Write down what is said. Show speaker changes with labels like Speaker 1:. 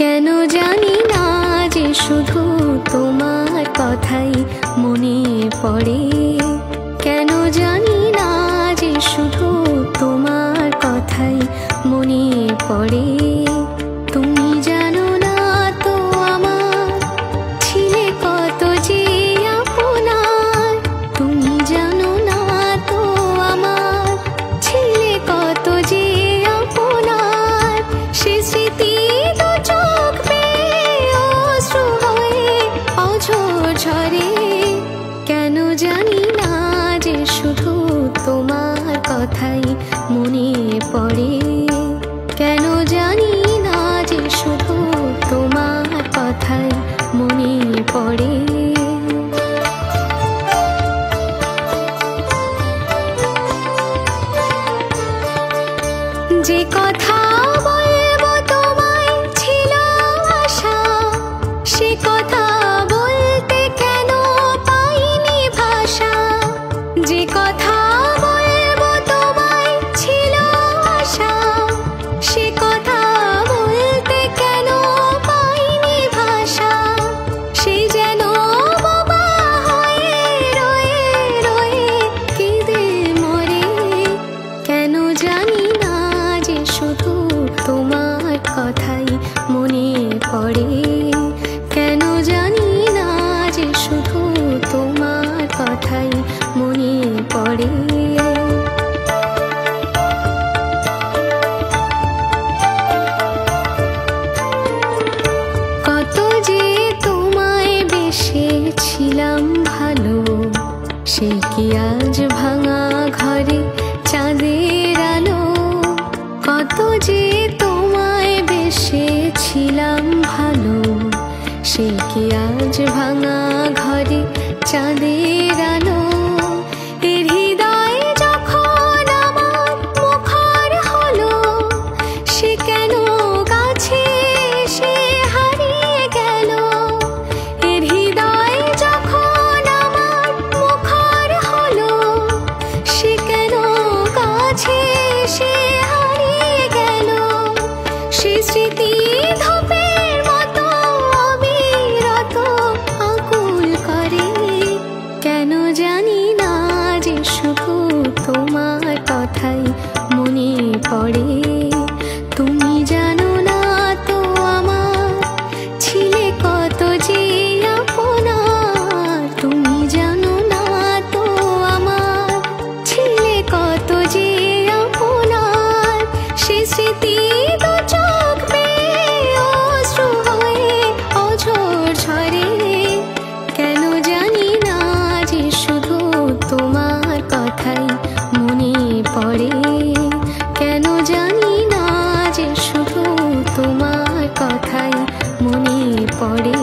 Speaker 1: কেন জানি না যে শুধু তোমার কথাই মনে পড়ে। কেন জানি না যে শুধু তোমার কথাই মনে পড়ে। তুমি জানো না তো আমার ছিলে কত যে আপনার। তুমি জানো না তো আমার ছিলে কত যে আপনার। সে স্মৃতি দু চোখ বেয়ে অশ্রু হয়ে অঝোর ঝরে। কেন জানি না যে শুধু তোমার কথাই মনে পড়ে। কেন জানি না যে শুধু তোমার কথাই মনে পড়ে। যে কথা বলবো তোমায় ছিল আশা, সে কথা বলতে কেন পাইনি ভাষা। যে কথা বলবো তোমায় ছিল আশা, সে কথা বলতে কেন পাইনি ভাষা। সে যেন বোবা হয়ে রয়ে রয়ে কেঁদে মরে। কেন জানি না যে শুধু তোমার কথাই মনে পড়ে। কেন জানি না যে শুধু তোমার কথাই মনে পড়ে। কত যে তোমায় বেসেছিলাম ভালো, সে কি আজ ভাঙা ঘরে চাঁদের আলো। কত যে তোমায় বেসেছিলাম ভালো, সে কি আজ ভাঙা ঘরে চাঁদের আলো। এর হৃদয় যখন আমার মুখর হলো, সে কেন কাছে সে হারিয়ে গেল। এর হৃদয় যখন আমার মুখর হলো, সে কেন কাছে সে হারিয়ে গেল। সে স্মৃতি ধূপের মতো অবিরত আকুল করে। কেন জানি না যে শুধু তোমার কথাই মনে পড়ে। তুমি জানো না তো আমার ছিলে কত যে আপনার। তুমি জানো না তো আমার ছিলে কত যে আপনার। সে স্মৃতি দু চোখ বেয়ে অশ্রু হয়ে অঝোর ঝরে। কেন জানি না যে শুধু তোমার কথাই মনে পড়ে। কেন জানি না যে শুধু তোমার কথাই মনে পড়ে।